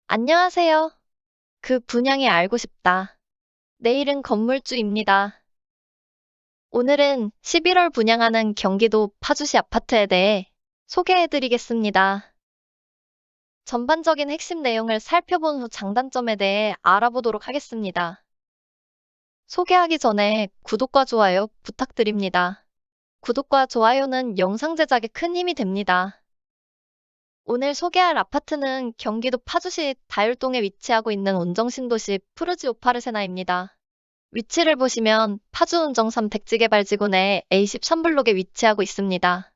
안녕하세요. 그 분양이 알고 싶다. 내일은 건물주입니다. 오늘은 11월 분양하는 경기도 파주시 아파트에 대해 소개해드리겠습니다. 전반적인 핵심 내용을 살펴본 후 장단점에 대해 알아보도록 하겠습니다. 소개하기 전에 구독과 좋아요 부탁드립니다. 구독과 좋아요는 영상 제작에 큰 힘이 됩니다. 오늘 소개할 아파트는 경기도 파주시 다율동에 위치하고 있는 운정신도시 푸르지 오파르세나입니다. 위치를 보시면 파주 운정 3택지개발지구 내 A13블록에 위치하고 있습니다.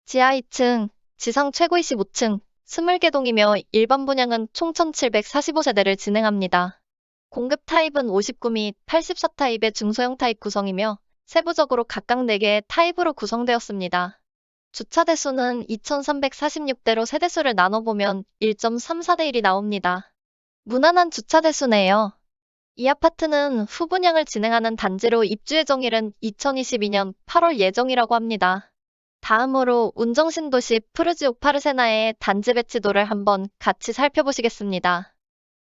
지하 2층, 지상 최고 25층, 20개 동이며 일반 분양은 총 1745세대를 진행합니다. 공급 타입은 59 및 84 타입의 중소형 타입 구성이며 세부적으로 각각 4개의 타입으로 구성되었습니다. 주차 대수는 2346대로 세대수를 나눠보면 1.34대 1이 나옵니다. 무난한 주차 대수네요. 이 아파트는 후분양을 진행하는 단지로 입주 예정일은 2022년 8월 예정이라고 합니다. 다음으로 운정신도시 푸르지 오파르세나의 단지 배치도를 한번 같이 살펴보시겠습니다.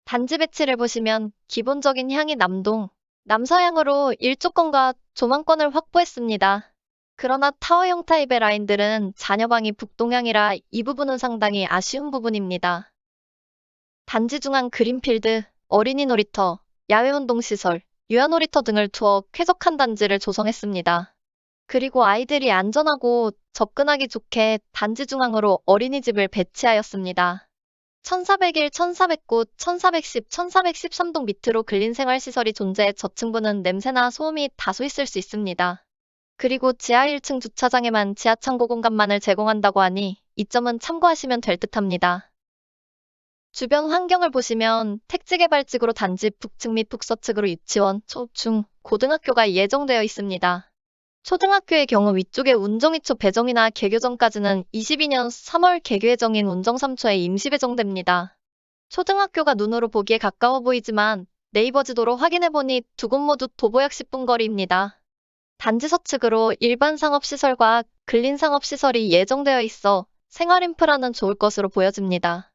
단지 배치를 보시면 기본적인 향이 남동, 남서향으로 일조권과 조망권을 확보했습니다. 그러나 타워형 타입의 라인들은 자녀방이 북동향이라 이 부분은 상당히 아쉬운 부분입니다. 단지 중앙 그린필드, 어린이 놀이터, 야외운동시설, 유아놀이터 등을 두어 쾌적한 단지를 조성했습니다. 그리고 아이들이 안전하고 접근하기 좋게 단지 중앙으로 어린이집을 배치하였습니다. 1401, 1409, 1410, 1413동 밑으로 근린생활시설이 존재해 저층부는 냄새나 소음이 다소 있을 수 있습니다. 그리고 지하 1층 주차장에만 지하창고 공간만을 제공한다고 하니 이 점은 참고하시면 될 듯합니다. 주변 환경을 보시면 택지개발지구로 단지 북측 및 북서측으로 유치원, 초, 중, 고등학교가 예정되어 있습니다. 초등학교의 경우 위쪽에 운정이초 배정이나 개교 전까지는 22년 3월 개교 예정인 운정 3초에 임시 배정됩니다. 초등학교가 눈으로 보기에 가까워 보이지만 네이버 지도로 확인해보니 두 곳 모두 도보 약 10분 거리입니다. 단지 서측으로 일반 상업시설과 근린상업시설이 예정되어 있어 생활 인프라는 좋을 것으로 보여집니다.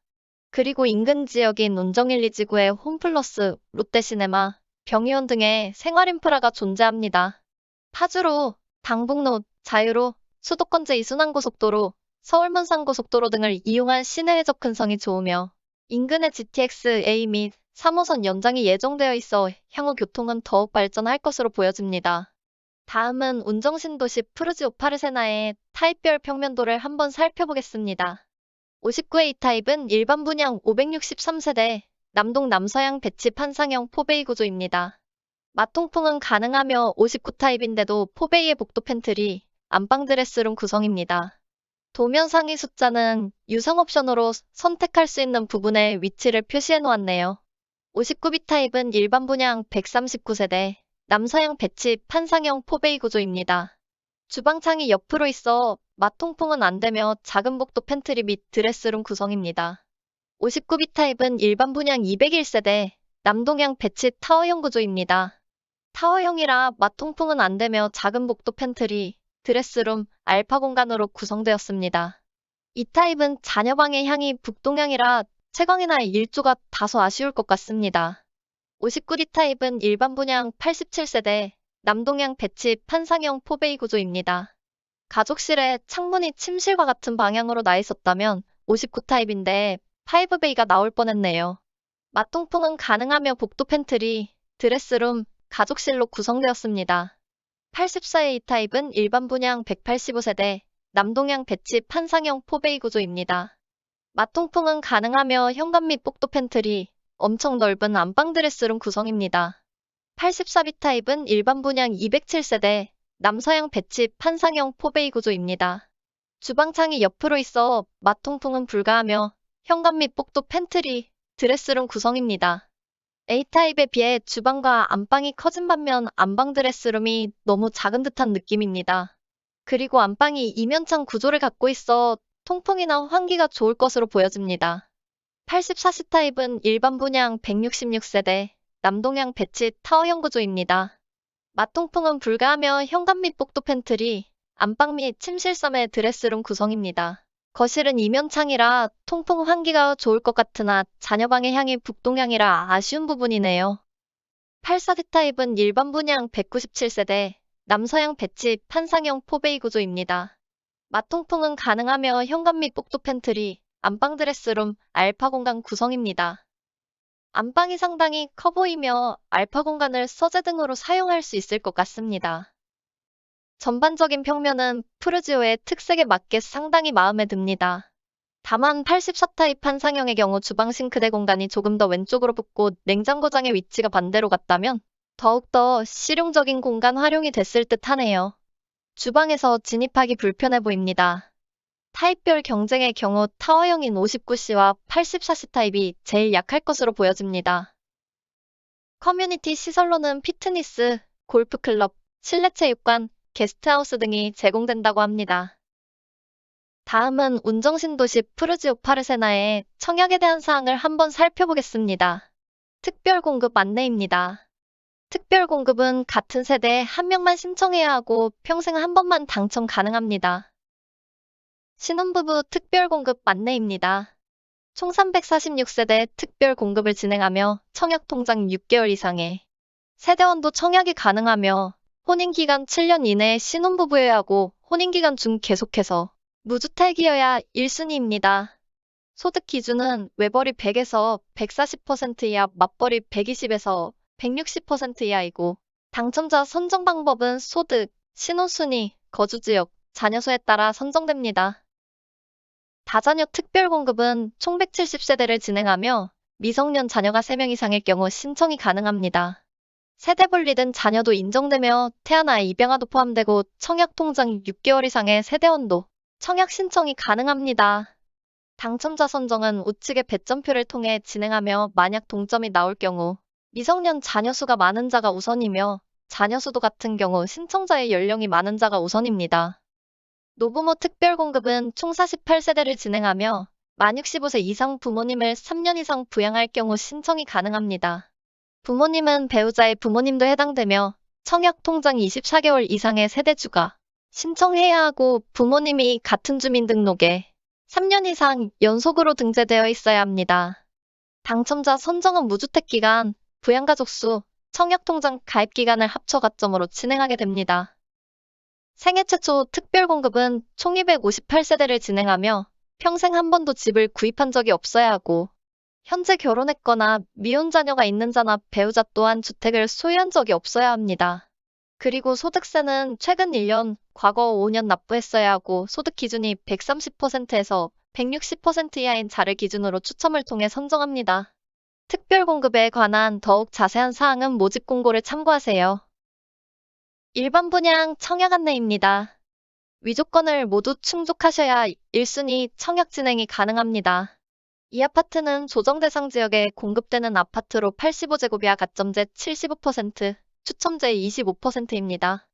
그리고 인근 지역인 운정 1, 2지구에 홈플러스, 롯데시네마, 병의원 등의 생활 인프라가 존재합니다. 파주로, 당북로, 자유로, 수도권 제2순환고속도로, 서울문산고속도로 등을 이용한 시내의 접근성이 좋으며 인근의 GTX-A 및 3호선 연장이 예정되어 있어 향후 교통은 더욱 발전할 것으로 보여집니다. 다음은 운정신도시 푸르지 오파르세나의 타입별 평면도를 한번 살펴보겠습니다. 59A 타입은 일반 분양 563세대, 남동 남서향 배치 판상형 포베이 구조입니다. 마통풍은 가능하며 59 타입인데도 포베이의 복도 팬트리, 안방 드레스룸 구성입니다. 도면 상위 숫자는 유성 옵션으로 선택할 수 있는 부분에 위치를 표시해 놓았네요. 59B 타입은 일반 분양 139세대, 남서향 배치 판상형 포베이 구조입니다. 주방창이 옆으로 있어 마통풍은 안되며 작은 복도 팬트리 및 드레스룸 구성입니다. 59B 타입은 일반 분양 201세대, 남동향 배치 타워형 구조입니다. 타워형이라 마통풍은 안되며 작은 복도 팬트리, 드레스룸, 알파 공간으로 구성되었습니다. 이 타입은 자녀방의 향이 북동향이라 채광이나 일조가 다소 아쉬울 것 같습니다. 59D 타입은 일반 분양 87세대, 남동향 배치 판상형 포베이 구조입니다. 가족실에 창문이 침실과 같은 방향으로 나 있었다면 59 타입인데 5베이가 나올 뻔했네요. 마통풍은 가능하며 복도 팬트리, 드레스룸, 가족실로 구성되었습니다. 84A 타입은 일반 분양 185세대, 남동향 배치 판상형 포베이 구조입니다. 마통풍은 가능하며 현관 및 복도 팬트리, 엄청 넓은 안방 드레스룸 구성입니다. 84B 타입은 일반 분양 207세대, 남서향 배치 판상형 포베이 구조입니다. 주방창이 옆으로 있어 마통풍은 불가하며 현관 및 복도 팬트리, 드레스룸 구성입니다. A타입에 비해 주방과 안방이 커진 반면 안방 드레스룸이 너무 작은 듯한 느낌입니다. 그리고 안방이 이면창 구조를 갖고 있어 통풍이나 환기가 좋을 것으로 보여집니다. 84C 타입은 일반 분양 166세대, 남동향 배치 타워형 구조입니다. 마통풍은 불가하며 현관 및 복도 팬트리, 안방 및 침실섬의 드레스룸 구성입니다. 거실은 이면창이라 통풍 환기가 좋을 것 같으나 자녀방의 향이 북동향이라 아쉬운 부분이네요. 84D 타입은 일반 분양 197세대, 남서양 배치 판상형 포베이 구조입니다. 마통풍은 가능하며 현관 및 복도 팬트리, 안방 드레스룸, 알파 공간 구성입니다. 안방이 상당히 커 보이며 알파 공간을 서재 등으로 사용할 수 있을 것 같습니다. 전반적인 평면은 푸르지오의 특색에 맞게 상당히 마음에 듭니다. 다만 84타입 판상형의 경우 주방 싱크대 공간이 조금 더 왼쪽으로 붙고 냉장고장의 위치가 반대로 갔다면 더욱더 실용적인 공간 활용이 됐을 듯 하네요. 주방에서 진입하기 불편해 보입니다. 타입별 경쟁의 경우 타워형인 59C와 84C 타입이 제일 약할 것으로 보여집니다. 커뮤니티 시설로는 피트니스, 골프클럽, 실내 체육관, 게스트하우스 등이 제공된다고 합니다. 다음은 운정신도시 푸르지오 파르세나의 청약에 대한 사항을 한번 살펴보겠습니다. 특별 공급 안내입니다. 특별 공급은 같은 세대에 한 명만 신청해야 하고 평생 한 번만 당첨 가능합니다. 신혼부부 특별 공급 안내입니다. 총 346세대 특별 공급을 진행하며 청약 통장 6개월 이상의 세대원도 청약이 가능하며 혼인기간 7년 이내에 신혼부부여야 하고 혼인기간 중 계속해서 무주택이어야 1순위입니다. 소득 기준은 외벌이 100에서 140% 이하, 맞벌이 120에서 160% 이하이고 당첨자 선정 방법은 소득, 신혼순위, 거주지역, 자녀수에 따라 선정됩니다. 다자녀 특별 공급은 총 170세대를 진행하며 미성년 자녀가 3명 이상일 경우 신청이 가능합니다. 세대 분리된 자녀도 인정되며 태아나 입양아도 포함되고 청약 통장 6개월 이상의 세대원도 청약 신청이 가능합니다. 당첨자 선정은 우측의 배점표를 통해 진행하며 만약 동점이 나올 경우 미성년 자녀 수가 많은 자가 우선이며 자녀 수도 같은 경우 신청자의 연령이 많은 자가 우선입니다. 노부모 특별 공급은 총 48세대를 진행하며 만 65세 이상 부모님을 3년 이상 부양할 경우 신청이 가능합니다. 부모님은 배우자의 부모님도 해당되며 청약 통장 24개월 이상의 세대주가 신청해야 하고 부모님이 같은 주민등록에 3년 이상 연속으로 등재되어 있어야 합니다. 당첨자 선정은 무주택 기간, 부양가족 수, 청약통장 가입 기간을 합쳐 가점으로 진행하게 됩니다. 생애 최초 특별 공급은 총 258세대를 진행하며 평생 한 번도 집을 구입한 적이 없어야 하고 현재 결혼했거나 미혼 자녀가 있는 자나 배우자 또한 주택을 소유한 적이 없어야 합니다. 그리고 소득세는 최근 1년, 과거 5년 납부했어야 하고 소득 기준이 130%에서 160% 이하인 자를 기준으로 추첨을 통해 선정합니다. 특별 공급에 관한 더욱 자세한 사항은 모집 공고를 참고하세요. 일반 분양 청약 안내입니다. 위조건을 모두 충족하셔야 1순위 청약 진행이 가능합니다. 이 아파트는 조정 대상 지역에 공급되는 아파트로 85제곱 이하 가점제 75%, 추첨제 25%입니다.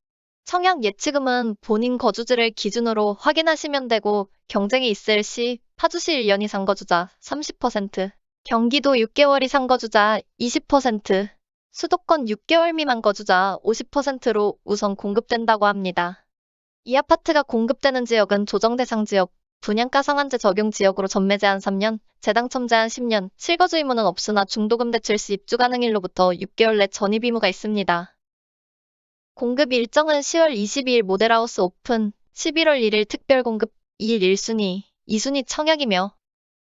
청약 예치금은 본인 거주지를 기준으로 확인하시면 되고 경쟁이 있을 시 파주시 1년 이상 거주자 30%, 경기도 6개월 이상 거주자 20%, 수도권 6개월 미만 거주자 50%로 우선 공급된다고 합니다. 이 아파트가 공급되는 지역은 조정 대상 지역, 분양가 상한제 적용 지역으로 전매 제한 3년, 재당첨 제한 10년, 실거주 의무는 없으나 중도금 대출 시 입주 가능일로부터 6개월 내 전입 의무가 있습니다. 공급 일정은 10월 22일 모델하우스 오픈, 11월 1일 특별 공급, 2일 1순위, 2순위 청약이며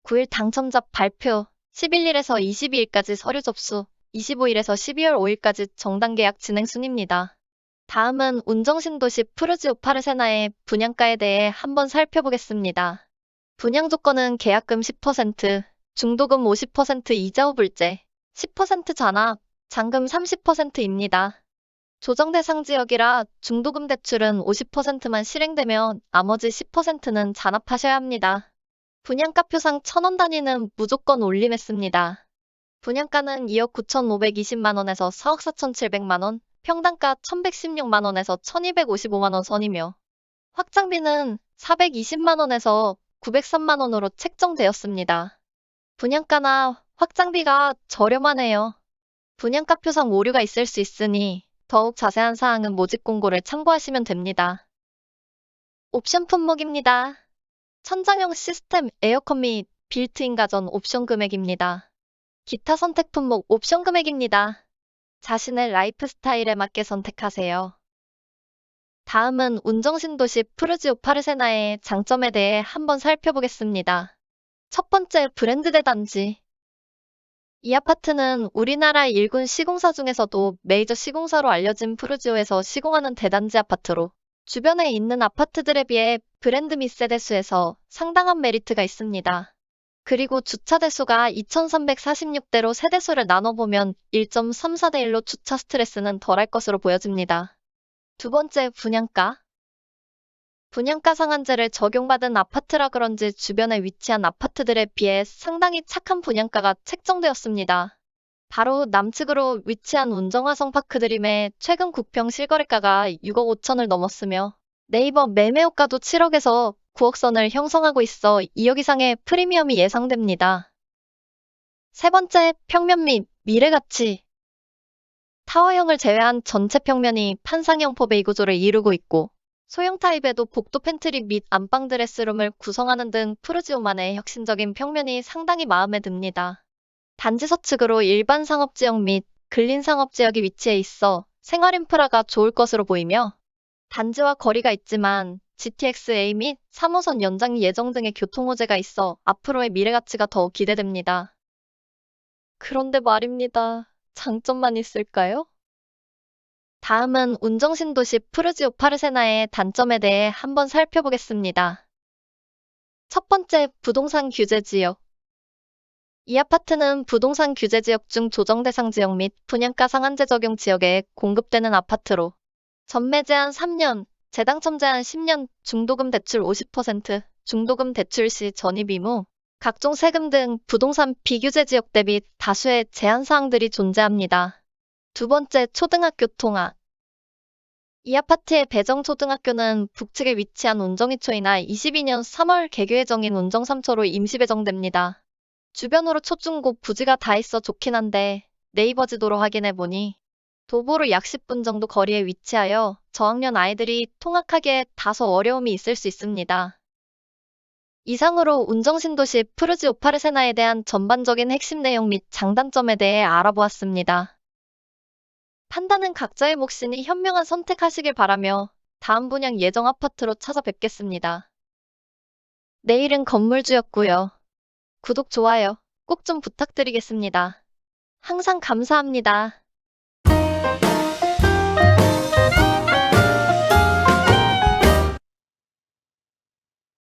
9일 당첨자 발표, 11일에서 22일까지 서류 접수, 25일에서 12월 5일까지 정당 계약 진행 순입니다. 다음은 운정신도시 푸르지오 파르세나의 분양가에 대해 한번 살펴보겠습니다. 분양 조건은 계약금 10%, 중도금 50% 이자 후 불재, 10% 잔압, 잔금 30%입니다. 조정 대상 지역이라 중도금 대출은 50%만 실행되며 나머지 10%는 잔압하셔야 합니다. 분양가표상 1,000원 단위는 무조건 올림했습니다. 분양가는 2억 9,520만원에서 4억 4,700만원, 평당가 1,116만원에서 1,255만원 선이며 확장비는 420만원에서 903만원으로 책정되었습니다. 분양가나 확장비가 저렴하네요. 분양가표상 오류가 있을 수 있으니 더욱 자세한 사항은 모집 공고를 참고하시면 됩니다. 옵션 품목입니다. 천장형 시스템 에어컨 및 빌트인 가전 옵션 금액입니다. 기타 선택 품목 옵션 금액입니다. 자신의 라이프 스타일에 맞게 선택하세요. 다음은 운정신도시 푸르지오 파르세나의 장점에 대해 한번 살펴보겠습니다. 첫 번째, 브랜드 대단지. 이 아파트는 우리나라 일군 시공사 중에서도 메이저 시공사로 알려진 푸르지오에서 시공하는 대단지 아파트로 주변에 있는 아파트들에 비해 브랜드 및 세대수에서 상당한 메리트가 있습니다. 그리고 주차 대수가 2346대로 세대수를 나눠보면 1.34대 1로 주차 스트레스는 덜할 것으로 보여집니다. 두 번째, 분양가. 분양가 상한제를 적용받은 아파트라 그런지 주변에 위치한 아파트들에 비해 상당히 착한 분양가가 책정되었습니다. 바로 남측으로 위치한 운정화성 파크드림의 최근 국평 실거래가가 6억 5천을 넘었으며 네이버 매매호가도 7억에서 9억 선을 형성하고 있어 2억 이상의 프리미엄이 예상됩니다. 세 번째, 평면 및 미래 가치. 타워형을 제외한 전체 평면이 판상형 포베이 구조를 이루고 있고 소형 타입에도 복도 팬트리 및 안방 드레스룸을 구성하는 등 푸르지오만의 혁신적인 평면이 상당히 마음에 듭니다. 단지 서측으로 일반 상업지역 및 근린 상업지역이 위치해 있어 생활 인프라가 좋을 것으로 보이며 단지와 거리가 있지만 GTX-A 및 3호선 연장 예정 등의 교통 호재가 있어 앞으로의 미래 가치가 더욱 기대됩니다. 그런데 말입니다. 장점만 있을까요? 다음은 운정신도시 푸르지오 파르세나의 단점에 대해 한번 살펴보겠습니다. 첫 번째, 부동산 규제 지역. 이 아파트는 부동산 규제 지역 중 조정 대상 지역 및 분양가 상한제 적용 지역에 공급되는 아파트로 전매 제한 3년, 재당첨 제한 10년, 중도금 대출 50%, 중도금 대출 시 전입 의무, 각종 세금 등 부동산 비규제 지역 대비 다수의 제한 사항들이 존재합니다. 두 번째, 초등학교 통합. 이 아파트의 배정초등학교는 북측에 위치한 운정이초이나 22년 3월 개교 예정인 운정 3초로 임시 배정됩니다. 주변으로 초중고 부지가 다 있어 좋긴 한데 네이버 지도로 확인해보니 도보로 약 10분 정도 거리에 위치하여 저학년 아이들이 통학하기에 다소 어려움이 있을 수 있습니다. 이상으로 운정신도시 푸르지오 파르세나에 대한 전반적인 핵심 내용 및 장단점에 대해 알아보았습니다. 판단은 각자의 몫이니 현명한 선택하시길 바라며 다음 분양 예정 아파트로 찾아뵙겠습니다. 내일은 건물주였고요. 구독, 좋아요 꼭 좀 부탁드리겠습니다. 항상 감사합니다.